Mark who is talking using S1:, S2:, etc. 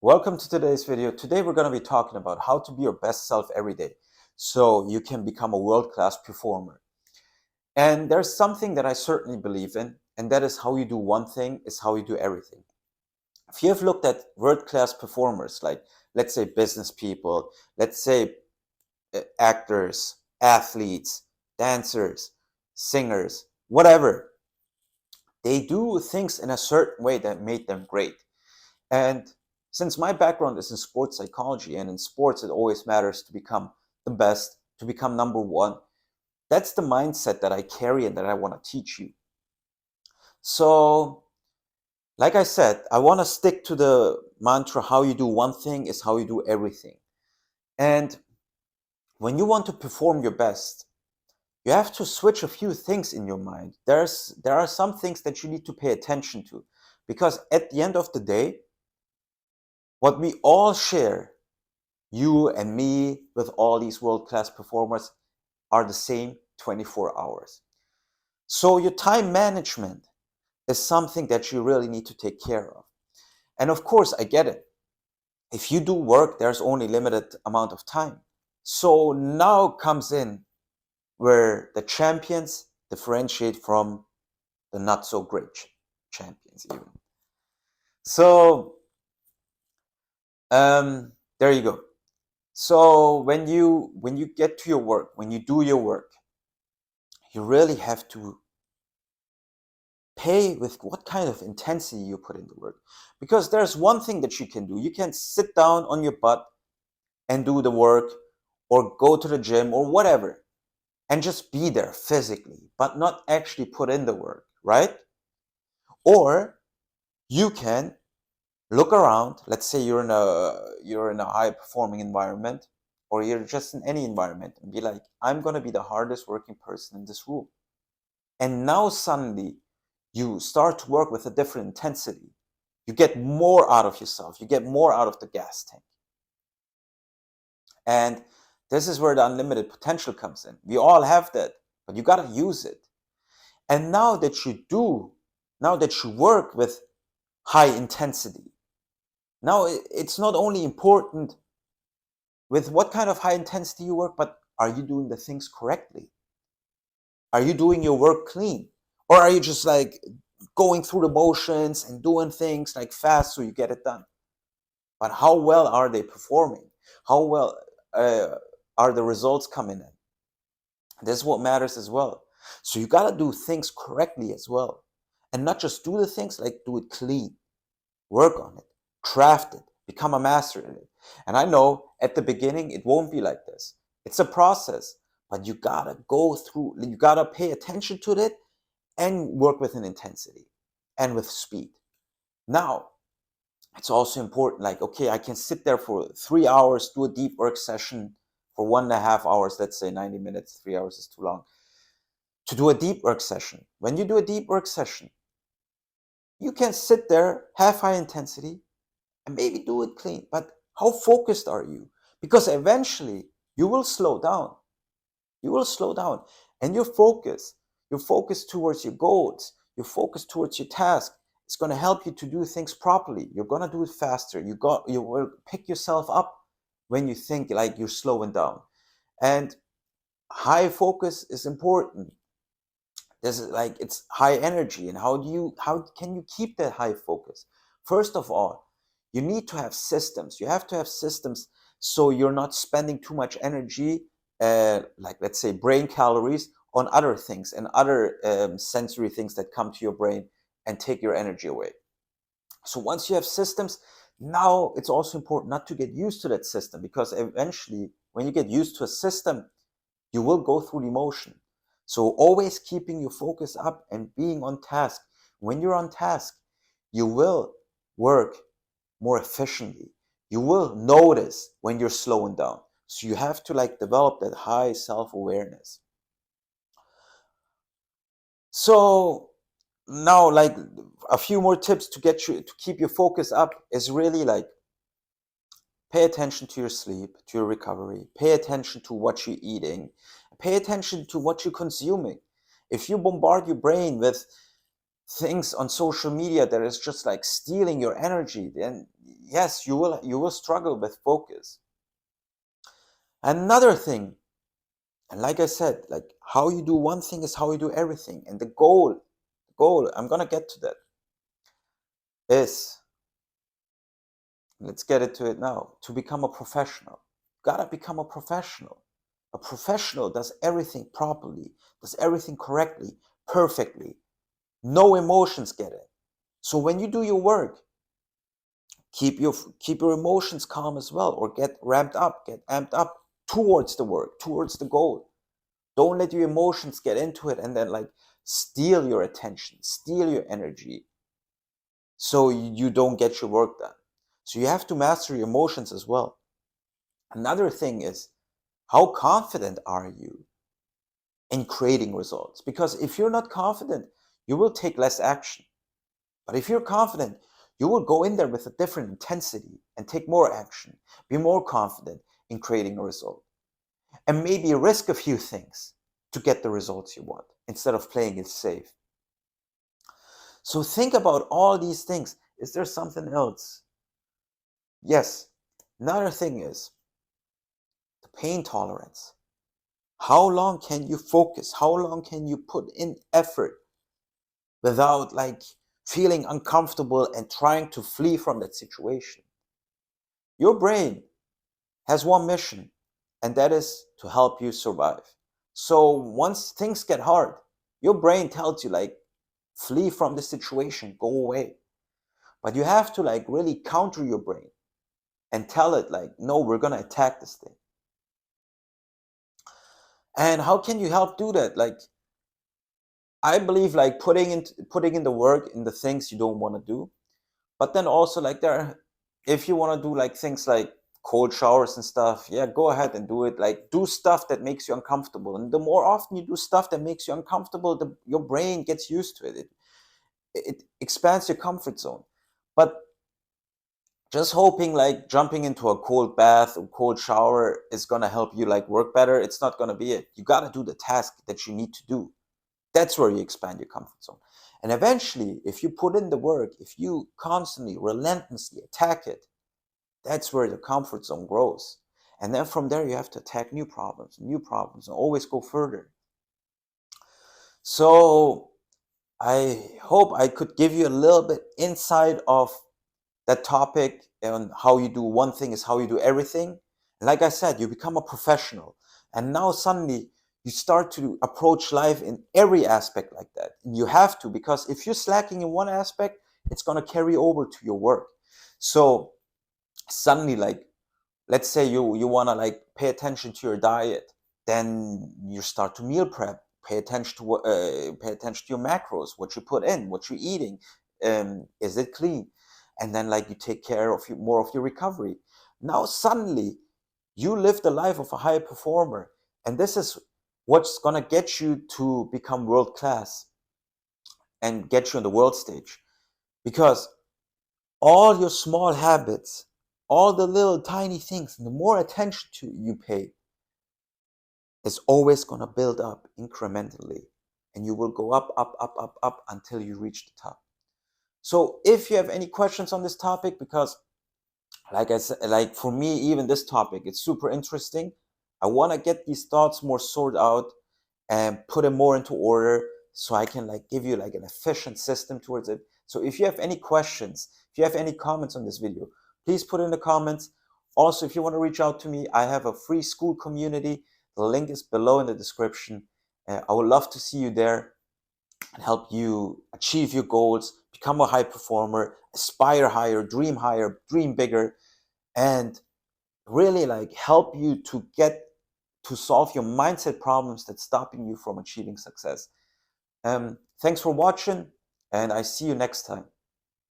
S1: Welcome to today's video. Today we're going to be talking about how to be your best self every day so you can become a world-class performer. And there's something that I certainly believe in, and that is how you do one thing is how you do everything. If you have looked at world-class performers, like let's say business people, let's say actors, athletes, dancers, singers, whatever, they do things in a certain way that made them great. And since my background is in sports psychology, and in sports it always matters to become the best, to become number one, that's the mindset that I carry and that I want to teach you. So, like I said, I want to stick to the mantra how you do one thing is how you do everything. And when you want to perform your best, you have to switch a few things in your mind. There are some things that you need to pay attention to, because at the end of the day, what we all share, you and me, with all these world-class performers, are the same 24 hours. So your time management is something that you really need to take care of. And of course, I get it. If you do work, there's only limited amount of time. So now comes in where the champions differentiate from the not so great champions even. So there you go. So when you get to your work, when you do your work, you really have to pay with what kind of intensity you put in the work. Because there's one thing that you can do. You can sit down on your butt and do the work, or go to the gym or whatever, and just be there physically, but not actually put in the work, right? Or you can look around. Let's say you're in a high performing environment, or you're just in any environment, and be like, I'm going to be the hardest working person in this room. And now suddenly you start to work with a different intensity. You get more out of yourself. You get more out of the gas tank. And this is where the unlimited potential comes in. We all have that, but you got to use it. And now that you work with high intensity, now it's not only important with what kind of high intensity you work, but are you doing the things correctly? Are you doing your work clean? Or are you just like going through the motions and doing things like fast so you get it done? But how well are they performing? How well are the results coming in? This is what matters as well. So you got to do things correctly as well. And not just do the things, like do it clean. Work on it. Craft it. Become a master in it. And I know at the beginning it won't be like this. It's a process. But you got to go through, you got to pay attention to it and work with an intensity and with speed. Now, it's also important, like, okay, I can sit there for 3 hours, do a deep work session for 1.5 hours, let's say 90 minutes, 3 hours is too long, to do a deep work session. When you do a deep work session, you can sit there, have high intensity, and maybe do it clean. But how focused are you? Because eventually you will slow down. You will slow down. And your focus towards your goals, your focus towards your task, it's going to help you to do things properly. You're going to do it faster. You will pick yourself up when you think like you're slowing down. And high focus is important. This is like, it's high energy. And how can you keep that high focus? First of all, you need to have systems. You have to have systems so you're not spending too much energy, like let's say brain calories, on other things and other sensory things that come to your brain and take your energy away. So once you have systems, now it's also important not to get used to that system, because eventually when you get used to a system, you will go through the emotion. So always keeping your focus up and being on task. When you're on task, you will work more efficiently. You will notice when you're slowing down. So you have to like develop that high self-awareness. So now, like, a few more tips to keep your focus up is really like, pay attention to your sleep, to your recovery, pay attention to what you're eating, pay attention to what you're consuming. If you bombard your brain with things on social media that is just like stealing your energy, then yes, you will struggle with focus. Another thing, and like I said, like how you do one thing is how you do everything. And the goal, I'm gonna get to that, is, let's get into it now, to become a professional. Gotta become a professional. A professional does everything properly, does everything correctly, perfectly. No emotions get in. So when you do your work, keep your emotions calm as well, or get amped up towards the work, towards the goal. Don't let your emotions get into it and then like steal your attention, steal your energy, so you don't get your work done. So you have to master your emotions as well. Another thing is, how confident are you in creating results? Because if you're not confident, you will take less action. But if you're confident, you will go in there with a different intensity and take more action, be more confident in creating a result, and maybe risk a few things to get the results you want instead of playing it safe. So think about all these things. Is there something else? Yes. Another thing is the pain tolerance. How long can you focus? How long can you put in effort without like feeling uncomfortable and trying to flee from that situation? Your brain has one mission, and that is to help you survive. So once things get hard, your brain tells you like, flee from the situation, go away. But you have to like really counter your brain and tell it like, no, we're gonna attack this thing. And how can you help do that? Like, I believe like putting in the work in the things you don't want to do. But then also like if you want to do like things like cold showers and stuff, yeah, go ahead and do it. Like do stuff that makes you uncomfortable. And the more often you do stuff that makes you uncomfortable, your brain gets used to it. It expands your comfort zone. But just hoping like jumping into a cold bath or cold shower is gonna help you like work better, it's not gonna be it. You gotta do the task that you need to do. That's where you expand your comfort zone. And eventually, if you put in the work, if you constantly, relentlessly attack it, that's where the comfort zone grows. And then from there, you have to attack new problems, and always go further. So I hope I could give you a little bit insight of that topic, and how you do one thing is how you do everything. And like I said, you become a professional. And now suddenly you start to approach life in every aspect like that. And you have to, because if you're slacking in one aspect, it's going to carry over to your work. So suddenly, like, let's say you want to like pay attention to your diet, then you start to meal prep, pay attention to your macros, what you put in, what you're eating, is it clean, and then like you take care of more of your recovery. Now suddenly you live the life of a high performer, and this is what's going to get you to become world class and get you on the world stage. Because all your small habits, all the little tiny things, and the more attention you pay, is always going to build up incrementally. And you will go up, up, up, up, up until you reach the top. So if you have any questions on this topic, because like I said, like for me, even this topic, it's super interesting. I want to get these thoughts more sorted out and put them more into order, so I can like give you like an efficient system towards it. So if you have any questions, if you have any comments on this video, please put in the comments. Also, if you want to reach out to me, I have a free school community. The link is below in the description. I would love to see you there and help you achieve your goals, become a high performer, aspire higher, dream bigger, and really like help you to solve your mindset problems that's stopping you from achieving success. Thanks for watching, and I see you next time.